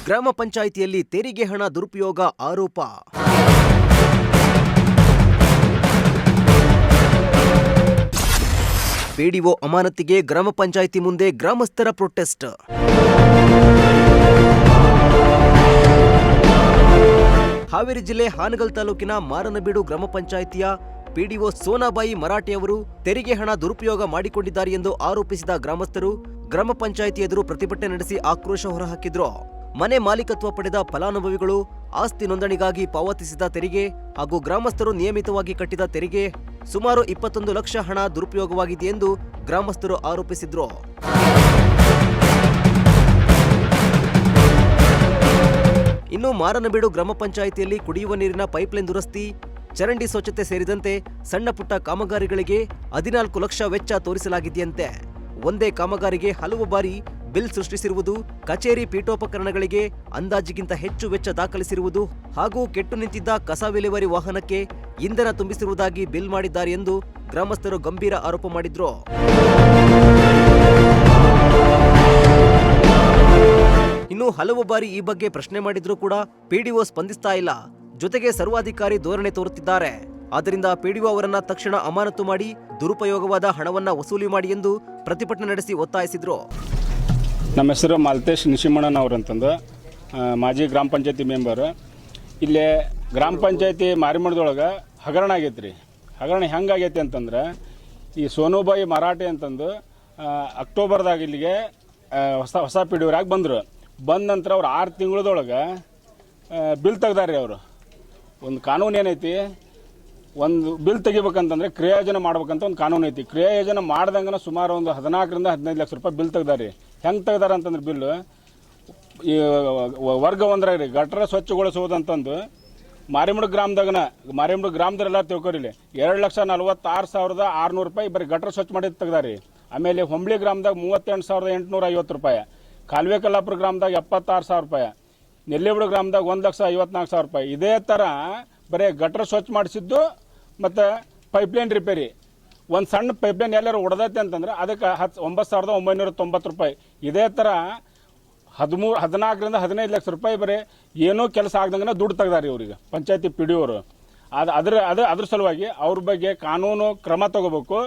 ಗ್ರಾಮ ಪಂಚಾಯಿತಿಯಲ್ಲಿ ತೆರಿಗೆ ಹಣ ದುರುಪಯೋಗ ಆರೋಪ. ಪಿಡಿಒ ಅಮಾನತಿಗೆ ಗ್ರಾಮ ಪಂಚಾಯಿತಿ ಮುಂದೆ ಗ್ರಾಮಸ್ಥರ ಪ್ರೊಟೆಸ್ಟ್. ಹಾವೇರಿ ಜಿಲ್ಲೆ ಹಾನಗಲ್ ತಾಲೂಕಿನ ಮಾರನಬೀಡು ಗ್ರಾಮ ಪಂಚಾಯಿತಿಯ ಪಿಡಿಒ ಸೋನಾಬಾಯಿ ಮರಾಠೆ ಅವರು ತೆರಿಗೆ ಹಣ ದುರುಪಯೋಗ ಮಾಡಿಕೊಂಡಿದ್ದಾರೆ ಎಂದು ಆರೋಪಿಸಿದ ಗ್ರಾಮಸ್ಥರು ಗ್ರಾಮ ಪಂಚಾಯಿತಿ ಎದುರು ಪ್ರತಿಭಟನೆ ನಡೆಸಿ ಆಕ್ರೋಶ ಹೊರಹಾಕಿದ್ರು. ಮನೆ ಮಾಲೀಕತ್ವ ಪಡೆದ ಫಲಾನುಭವಿಗಳು ಆಸ್ತಿ ನೋಂದಣಿಗಾಗಿ ಪಾವತಿಸಿದ ತೆರಿಗೆ ಹಾಗೂ ಗ್ರಾಮಸ್ಥರು ನಿಯಮಿತವಾಗಿ ಕಟ್ಟಿದ ತೆರಿಗೆ ಸುಮಾರು 21 ಲಕ್ಷ ಹಣ ದುರುಪಯೋಗವಾಗಿದೆ ಎಂದು ಗ್ರಾಮಸ್ಥರು ಆರೋಪಿಸಿದ್ರು. ಇನ್ನು ಮಾರನಬೀಡು ಗ್ರಾಮ ಪಂಚಾಯಿತಿಯಲ್ಲಿ ಕುಡಿಯುವ ನೀರಿನ ಪೈಪ್ಲೈನ್ ದುರಸ್ತಿ, ಚರಂಡಿ ಸ್ವಚ್ಛತೆ ಸೇರಿದಂತೆ ಸಣ್ಣ ಪುಟ್ಟ ಕಾಮಗಾರಿಗಳಿಗೆ 14 ಲಕ್ಷ ವೆಚ್ಚ ತೋರಿಸಲಾಗಿದೆಯಂತೆ. ಒಂದೇ ಕಾಮಗಾರಿಗೆ ಹಲವು ಬಾರಿ ಬಿಲ್ ಸೃಷ್ಟಿಸಿರುವುದು, ಕಚೇರಿ ಪೀಠೋಪಕರಣಗಳಿಗೆ ಅಂದಾಜಿಗಿಂತ ಹೆಚ್ಚು ವೆಚ್ಚ ದಾಖಲಿಸಿರುವುದು ಹಾಗೂ ಕೆಟ್ಟು ನಿಂತಿದ್ದ ಕಸ ವಿಲೇವಾರಿ ವಾಹನಕ್ಕೆ ಇಂಧನ ತುಂಬಿಸಿರುವುದಾಗಿ ಬಿಲ್ ಮಾಡಿದ್ದಾರೆ ಎಂದು ಗ್ರಾಮಸ್ಥರು ಗಂಭೀರ ಆರೋಪ ಮಾಡಿದ್ರು. ಇನ್ನು ಹಲವು ಬಾರಿ ಈ ಬಗ್ಗೆ ಪ್ರಶ್ನೆ ಮಾಡಿದ್ರೂ ಕೂಡ ಪಿಡಿಒ ಸ್ಪಂದಿಸ್ತಾ ಇಲ್ಲ. ಜೊತೆಗೆ ಸರ್ವಾಧಿಕಾರಿ ಧೋರಣೆ ತೋರುತ್ತಿದ್ದಾರೆ. ಆದ್ದರಿಂದ ಪಿಡಿಒ ಅವರನ್ನ ತಕ್ಷಣ ಅಮಾನತು ಮಾಡಿ ದುರುಪಯೋಗವಾದ ಹಣವನ್ನ ವಸೂಲಿ ಮಾಡಿ ಎಂದು ಪ್ರತಿಭಟನೆ ನಡೆಸಿ ಒತ್ತಾಯಿಸಿದ್ರು. ನಮ್ಮ ಹೆಸರು ಮಾಲ್ತೇಶ್ ನಿಶಿಮಣ್ಣನ್ ಅವರಂತಂದು ಮಾಜಿ ಗ್ರಾಮ ಪಂಚಾಯತಿ ಮೆಂಬರ್. ಇಲ್ಲೇ ಗ್ರಾಮ ಪಂಚಾಯತಿ ಮಾರಿಮಠದೊಳಗೆ ಹಗರಣ ಆಗೈತೆ ರೀ. ಹಗರಣ ಹೆಂಗಾಗೈತಿ ಅಂತಂದ್ರೆ ಈ ಸೋನುಬಾಯಿ ಮರಾಠೆ ಅಂತಂದು ಅಕ್ಟೋಬರ್ದಾಗ ಇಲ್ಲಿಗೆ ಹೊಸ ಪಿಡಿಒರಾಗಿ ಬಂದರು. ಬಂದ ನಂತರ ಅವ್ರು 6 ತಿಂಗಳದೊಳಗೆ ಬಿಲ್ ತೆಗ್ದಾರೆ. ಅವರು ಒಂದು ಕಾನೂನು ಏನೈತಿ, ಒಂದು ಬಿಲ್ ತೆಗಿಬೇಕಂತಂದ್ರೆ ಕ್ರಿಯಾಯೋಜನೆ ಮಾಡ್ಬೇಕಂತ ಒಂದು ಕಾನೂನು ಐತಿ. ಕ್ರಿಯಾಯೋಜನೆ ಮಾಡ್ದಂಗೆ ಸುಮಾರು ಒಂದು 14ರಿಂದ 15 ಲಕ್ಷ ರೂಪಾಯಿ ಬಿಲ್ ತೆಗ್ದಾರೆ. ಹೆಂಗೆ ತೆಗ್ದಾರ ಅಂತಂದ್ರೆ ಬಿಲ್ಲು ಈ ವರ್ಗ 1 ರೀ, ಗಟರ ಸ್ವಚ್ಛಗೊಳಿಸುವುದಂತಂದು ಮಾರಿಮಠ ಗ್ರಾಮದಲ್ಲೆಲ್ಲ ತಿಳ್ಕೊರಿಲಿ 2,46,600 ರೂಪಾಯಿ ಬರೀ ಗಟರ ಸ್ವಚ್ಛ ಮಾಡಿ ತೆಗ್ದಾರಿ. ಆಮೇಲೆ ಹೊಂಬಳಿ ಗ್ರಾಮದಾಗ 38,850 ರೂಪಾಯಿ, ಕಾಲುವೆ ಕಲ್ಲಾಪುರ ಗ್ರಾಮದಾಗ 76,000 ರೂಪಾಯಿ, ನೆಲ್ಲಿಬಿಡು ಗ್ರಾಮದಾಗ 1,54,000 ರೂಪಾಯಿ. ಇದೇ ಥರ ಬರೀ ಗಟರ ಸ್ವಚ್ಛ ಮಾಡಿಸಿದ್ದು ಮತ್ತು ಪೈಪ್ಲೈನ್ ರಿಪೇರಿ. ಒಂದು ಸಣ್ಣ ಪೈಪ್ಲೈನ್ ಎಲ್ಲರೂ ಹೊಡೆದೈತೆ ಅಂತಂದ್ರೆ ಅದಕ್ಕೆ 9,990 ರೂಪಾಯಿ. ಇದೇ ಥರ 14ರಿಂದ 15 ಲಕ್ಷ ರೂಪಾಯಿ ಬರೀ ಏನೂ ಕೆಲಸ ಆಗ್ದಂಗೆ ದುಡ್ಡು ತೆಗ್ದಾರೆ ಇವ್ರಿಗೆ ಪಂಚಾಯತಿ ಪಿ ಡಿ ಅವರು. ಅದ್ರ ಸಲುವಾಗಿ ಅವ್ರ ಬಗ್ಗೆ ಕಾನೂನು ಕ್ರಮ ತಗೋಬೇಕು.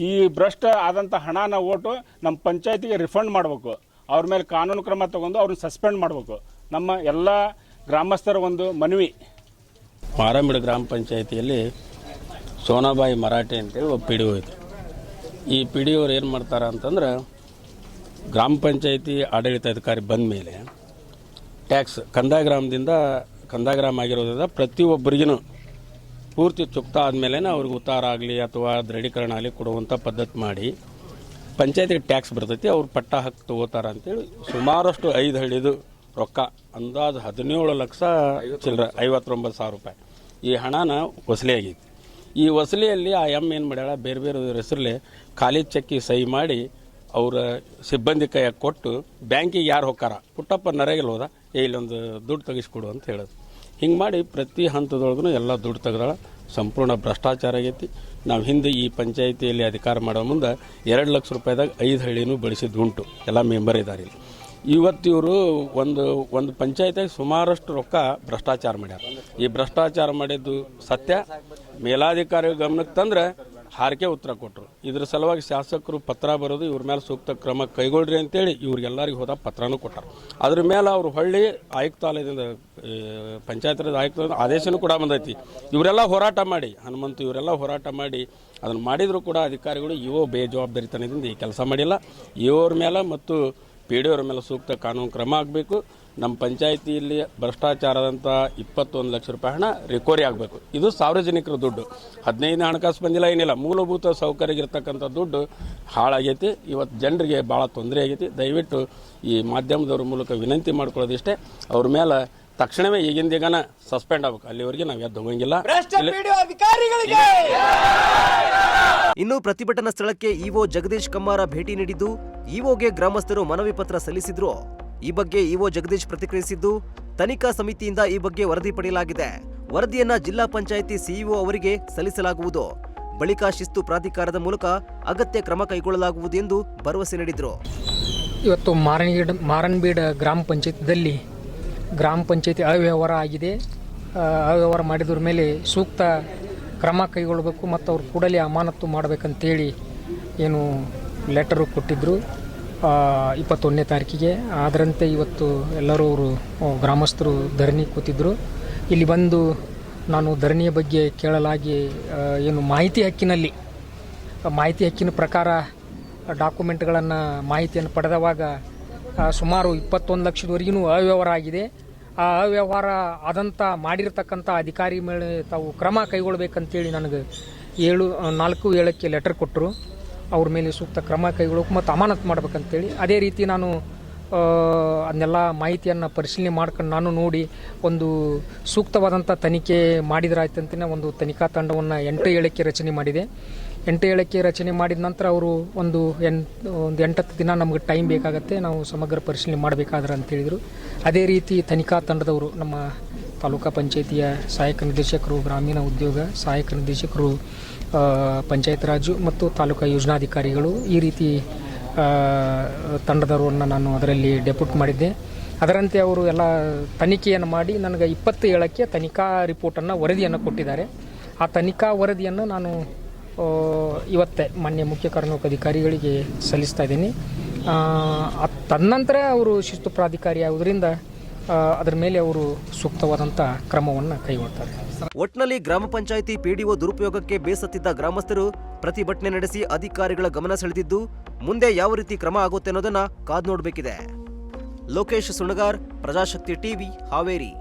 ಈ ಭ್ರಷ್ಟ ಆದಂಥ ಹಣನ ಓಟು ನಮ್ಮ ಪಂಚಾಯತಿಗೆ ರಿಫಂಡ್ ಮಾಡಬೇಕು. ಅವ್ರ ಮೇಲೆ ಕಾನೂನು ಕ್ರಮ ತಗೊಂಡು ಅವ್ರನ್ನ ಸಸ್ಪೆಂಡ್ ಮಾಡಬೇಕು. ನಮ್ಮ ಎಲ್ಲ ಗ್ರಾಮಸ್ಥರ ಒಂದು ಮನವಿ. ಮಾರನಬೀಡು ಗ್ರಾಮ ಪಂಚಾಯತಿಯಲ್ಲಿ ಸೋನಾಬಾಯಿ ಮರಾಠೆ ಅಂತೇಳಿ ಒಬ್ಬ ಪಿ ಡಿ ಒ ಐತೆ. ಈ ಪಿ ಡಿ ಒರು ಏನು ಮಾಡ್ತಾರೆ ಅಂತಂದ್ರೆ ಗ್ರಾಮ ಪಂಚಾಯತಿ ಆಡಳಿತಾಧಿಕಾರಿ ಬಂದ ಮೇಲೆ ಟ್ಯಾಕ್ಸ್ ಕಂದಾಯ ಗ್ರಾಮ ಆಗಿರೋದ್ರಿಂದ ಪ್ರತಿಯೊಬ್ಬರಿಗೂ ಪೂರ್ತಿ ಚುಕ್ತ ಆದಮೇಲೆ ಅವ್ರಿಗೆ ಉತ್ತಾರ ಆಗಲಿ ಅಥವಾ ದೃಢೀಕರಣ ಆಗಲಿ ಕೊಡುವಂಥ ಪದ್ಧತಿ ಮಾಡಿ ಪಂಚಾಯತಿಗೆ ಟ್ಯಾಕ್ಸ್ ಬರ್ತೈತಿ. ಅವ್ರು ಪಟ್ಟ ಹಕ್ಕು ತಗೋತಾರೆ ಅಂತೇಳಿ ಸುಮಾರಷ್ಟು 5 ಹಳ್ಳಿದು ರೊಕ್ಕ ಅಂದಾಜು 17 ಲಕ್ಷ ಚಿಲ್ಲರೆ 59,000 ರೂಪಾಯಿ ಈ ಹಣನ ವಸೂಲಿ ಆಗೈತಿ. ಈ ವಸೂಲಿಯಲ್ಲಿ ಆ ಏನು ಮಾಡ್ಯಾಳ, ಬೇರೆ ಬೇರೆ ಹೆಸರಲ್ಲಿ ಖಾಲಿ ಚೆಕ್ಕಿಗೆ ಸಹಿ ಮಾಡಿ ಅವರ ಸಿಬ್ಬಂದಿ ಕೈಯಾಗ ಕೊಟ್ಟು ಬ್ಯಾಂಕಿಗೆ ಯಾರು ಹೋಗ್ತಾರ ಪುಟ್ಟಪ್ಪ ನರೇಗಲ್ಲಿ ಹೋದ ಇಲ್ಲೊಂದು ದುಡ್ಡು ತೆಗಿಸ್ಕೊಡು ಅಂತ ಹೇಳೋದು. ಹಿಂಗೆ ಮಾಡಿ ಪ್ರತಿ ಹಂತದೊಳಗೂ ಎಲ್ಲ ದುಡ್ಡು ತೆಗೆದಾಳ. ಸಂಪೂರ್ಣ ಭ್ರಷ್ಟಾಚಾರ ಆಗೈತಿ. ನಾವು ಹಿಂದೆ ಈ ಪಂಚಾಯಿತಿಯಲ್ಲಿ ಅಧಿಕಾರ ಮಾಡೋ ಮುಂದೆ 2 ಲಕ್ಷ ರೂಪಾಯಿದಾಗ 5 ಹಳ್ಳಿನೂ ಬೆಳೆಸಿದ್ದು ಉಂಟು. ಎಲ್ಲ ಮೆಂಬರ್ ಇದ್ದಾರೆ. ಇವತ್ತು ಇವರು ಒಂದು ಪಂಚಾಯತಿಯಾಗಿ ಸುಮಾರಷ್ಟು ರೊಕ್ಕ ಭ್ರಷ್ಟಾಚಾರ ಮಾಡ್ಯಾರ. ಈ ಭ್ರಷ್ಟಾಚಾರ ಮಾಡಿದ್ದು ಸತ್ಯ. ಮೇಲಾಧಿಕಾರಿಗಳ ಗಮನಕ್ಕೆ ತಂದ್ರೆ ಹಾರಿಕೆ ಉತ್ತರ ಕೊಟ್ಟರು. ಇದ್ರ ಸಲುವಾಗಿ ಶಾಸಕರು ಪತ್ರ ಬರೋದು, ಇವ್ರ ಮೇಲೆ ಸೂಕ್ತ ಕ್ರಮ ಕೈಗೊಳ್ಳ್ರಿ ಅಂತೇಳಿ ಇವ್ರಿಗೆಲ್ಲರಿಗೂ ಹೋದ ಪತ್ರನೂ ಕೊಟ್ಟರು. ಅದ್ರ ಮೇಲೆ ಅವರು ಹೊಳ್ಳಿ ಆಯುಕ್ತಾಲಯದಿಂದ ಪಂಚಾಯತ್ ಆಯುಕ್ತ ಆದೇಶನೂ ಕೂಡ ಬಂದೈತಿ. ಇವರೆಲ್ಲ ಹೋರಾಟ ಮಾಡಿ ಹನುಮಂತು ಇವರೆಲ್ಲ ಹೋರಾಟ ಮಾಡಿ ಅದನ್ನು ಮಾಡಿದರೂ ಕೂಡ ಅಧಿಕಾರಿಗಳು ಇವೋ ಬೇಜವಾಬ್ದಾರಿತನದಿಂದ ಈ ಕೆಲಸ ಮಾಡಿಲ್ಲ. ಇವ್ರ ಮೇಲೆ ಮತ್ತು ಪಿ ಡಿ ಅವ್ರ ಮೇಲೆ ಸೂಕ್ತ ಕಾನೂನು ಕ್ರಮ ಆಗಬೇಕು. ನಮ್ಮ ಪಂಚಾಯಿತಿಯಲ್ಲಿ ಭ್ರಷ್ಟಾಚಾರದಂಥ 21 ಲಕ್ಷ ರೂಪಾಯಿ ಹಣ ರಿಕವರಿ ಆಗಬೇಕು. ಇದು ಸಾರ್ವಜನಿಕರ ದುಡ್ಡು. 15 ಹಣಕಾಸು ಬಂದಿಲ್ಲ, ಏನಿಲ್ಲ. ಮೂಲಭೂತ ಸೌಕರ್ಯಗಿರ್ತಕ್ಕಂಥ ದುಡ್ಡು ಹಾಳಾಗೈತಿ. ಇವತ್ತು ಜನರಿಗೆ ಭಾಳ ತೊಂದರೆ ಆಗೈತಿ. ದಯವಿಟ್ಟು ಈ ಮಾಧ್ಯಮದವ್ರ ಮೂಲಕ ವಿನಂತಿ ಮಾಡ್ಕೊಳ್ಳೋದಿಷ್ಟೇ, ಅವ್ರ ಮೇಲೆ ತಕ್ಷಣವೇ ಈಗಿಂದೀಗನ ಸಸ್ಪೆಂಡ್ ಆಗಬೇಕು. ಅಲ್ಲಿವರೆಗೆ ನಾವು ಎದ್ದು ಹೋಗಂಗಿಲ್ಲ. ಇನ್ನು ಪ್ರತಿಭಟನಾ ಸ್ಥಳಕ್ಕೆ ಇಒ ಜಗದೀಶ್ ಕಮ್ಮಾರ ಭೇಟಿ ನೀಡಿದ್ದು ಇಒಗೆ ಗ್ರಾಮಸ್ಥರು ಮನವಿ ಪತ್ರ ಸಲ್ಲಿಸಿದ್ರು. ಈ ಬಗ್ಗೆ ಇಒ ಜಗದೀಶ್ ಪ್ರತಿಕ್ರಿಯಿಸಿದ್ದು, ತನಿಖಾ ಸಮಿತಿಯಿಂದ ಈ ಬಗ್ಗೆ ವರದಿ ಪಡೆಯಲಾಗಿದೆ. ವರದಿಯನ್ನ ಜಿಲ್ಲಾ ಪಂಚಾಯಿತಿ ಸಿಇಒ ಅವರಿಗೆ ಸಲ್ಲಿಸಲಾಗುವುದು. ಬಳಿಕ ಶಿಸ್ತು ಪ್ರಾಧಿಕಾರದ ಮೂಲಕ ಅಗತ್ಯ ಕ್ರಮ ಕೈಗೊಳ್ಳಲಾಗುವುದು ಎಂದು ಭರವಸೆ ನೀಡಿದರು. ಇವತ್ತು ಮಾರನಬೀಡು ಗ್ರಾಮ ಪಂಚಾಯತ್ದಲ್ಲಿ ಗ್ರಾಮ ಪಂಚಾಯತಿ ಅವ್ಯವಹಾರ ಆಗಿದೆ, ಅವ್ಯವಹಾರ ಮಾಡಿದ್ರ ಮೇಲೆ ಸೂಕ್ತ ಕ್ರಮ ಕೈಗೊಳ್ಳಬೇಕು ಮತ್ತು ಅವ್ರು ಕೂಡಲೇ ಅಮಾನತು ಮಾಡಬೇಕಂತೇಳಿ ಏನು ಲೆಟರು ಕೊಟ್ಟಿದ್ದರು 21ನೇ ತಾರೀಕಿಗೆ. ಅದರಂತೆ ಇವತ್ತು ಎಲ್ಲರೂ ಅವರು ಗ್ರಾಮಸ್ಥರು ಧರಣಿ ಕೂತಿದ್ದರು. ಇಲ್ಲಿ ಬಂದು ನಾನು ಧರಣಿಯ ಬಗ್ಗೆ ಕೇಳಲಾಗಿ ಏನು ಮಾಹಿತಿ ಹಕ್ಕಿನ ಪ್ರಕಾರ ಡಾಕ್ಯುಮೆಂಟ್ಗಳನ್ನು ಮಾಹಿತಿಯನ್ನು ಪಡೆದವಾಗ ಸುಮಾರು 21 ಲಕ್ಷದವರೆಗೂ ಅವ್ಯವಹಾರ ಆಗಿದೆ. ಆ ಅವ್ಯವಹಾರ ಆದಂಥ ಮಾಡಿರ್ತಕ್ಕಂಥ ಅಧಿಕಾರಿ ಮೇಲೆ ತಾವು ಕ್ರಮ ಕೈಗೊಳ್ಬೇಕಂತೇಳಿ ನನಗೆ 4/7 ಲೆಟರ್ ಕೊಟ್ಟರು. ಅವ್ರ ಮೇಲೆ ಸೂಕ್ತ ಕ್ರಮ ಕೈಗೊಳ್ಳೋಕೆ ಮತ್ತು ಅಮಾನತು ಮಾಡ್ಬೇಕಂತೇಳಿ. ಅದೇ ರೀತಿ ನಾನು ಅದನ್ನೆಲ್ಲ ಮಾಹಿತಿಯನ್ನು ಪರಿಶೀಲನೆ ಮಾಡ್ಕೊಂಡು ನಾನು ನೋಡಿ ಒಂದು ಸೂಕ್ತವಾದಂಥ ತನಿಖೆ ಮಾಡಿದ್ರಾಯ್ತಂತನೇ ಒಂದು ತನಿಖಾ ತಂಡವನ್ನು 8/7 ರಚನೆ ಮಾಡಿದೆ. 8/7 ರಚನೆ ಮಾಡಿದ ನಂತರ ಅವರು ಒಂದು 8-10 ದಿನ ನಮಗೆ ಟೈಮ್ ಬೇಕಾಗತ್ತೆ, ನಾವು ಸಮಗ್ರ ಪರಿಶೀಲನೆ ಮಾಡಬೇಕಾದ್ರೆ ಅಂತೇಳಿದರು. ಅದೇ ರೀತಿ ತನಿಖಾ ತಂಡದವರು ನಮ್ಮ ತಾಲೂಕಾ ಪಂಚಾಯಿತಿಯ ಸಹಾಯಕ ನಿರ್ದೇಶಕರು ಗ್ರಾಮೀಣ ಉದ್ಯೋಗ, ಸಹಾಯಕ ನಿರ್ದೇಶಕರು ಪಂಚಾಯತ್ ರಾಜು ಮತ್ತು ತಾಲೂಕಾ ಯೋಜನಾಧಿಕಾರಿಗಳು ಈ ರೀತಿ ತಂಡದವರನ್ನು ನಾನು ಅದರಲ್ಲಿ ಡೆಪ್ಯೂಟ್ ಮಾಡಿದ್ದೆ. ಅದರಂತೆ ಅವರು ಎಲ್ಲ ತನಿಖೆಯನ್ನು ಮಾಡಿ ನನಗೆ 27ಕ್ಕೆ ತನಿಖಾ ರಿಪೋರ್ಟನ್ನು ವರದಿಯನ್ನು ಕೊಟ್ಟಿದ್ದಾರೆ. ಆ ತನಿಖಾ ವರದಿಯನ್ನು ನಾನು ಇವತ್ತೇ ಮಾನ್ಯ ಮುಖ್ಯ ಕಾರ್ಯನಿರ್ವಾಹಕಾಧಿಕಾರಿಗಳಿಗೆ ಸಲ್ಲಿಸ್ತಾ ಇದ್ದೀನಿ. ತದನಂತರ ಅವರು ಶಿಸ್ತು ಪ್ರಾಧಿಕಾರಿ ಆಗುವುದರಿಂದ ಅದರ ಮೇಲೆ ಅವರು ಸೂಕ್ತವಾದಂಥ ಕ್ರಮವನ್ನು ಕೈಗೊಳ್ತಾರೆ. ಒಟ್ನಲ್ಲಿ ಗ್ರಾಮ ಪಂಚಾಯಿತಿ ಪಿಡಿಒ ದುರುಪಯೋಗಕ್ಕೆ ಬೇಸತ್ತಿದ್ದ ಗ್ರಾಮಸ್ಥರು ಪ್ರತಿಭಟನೆ ನಡೆಸಿ ಅಧಿಕಾರಿಗಳ ಗಮನ ಸೆಳೆದಿದ್ದು, ಮುಂದೆ ಯಾವ ರೀತಿ ಕ್ರಮ ಆಗುತ್ತೆ ಅನ್ನೋದನ್ನ ಕಾದು ನೋಡಬೇಕಿದೆ. ಲೋಕೇಶ್ ಸುಣಗಾರ್, ಪ್ರಜಾಶಕ್ತಿ ಟಿವಿ, ಹಾವೇರಿ.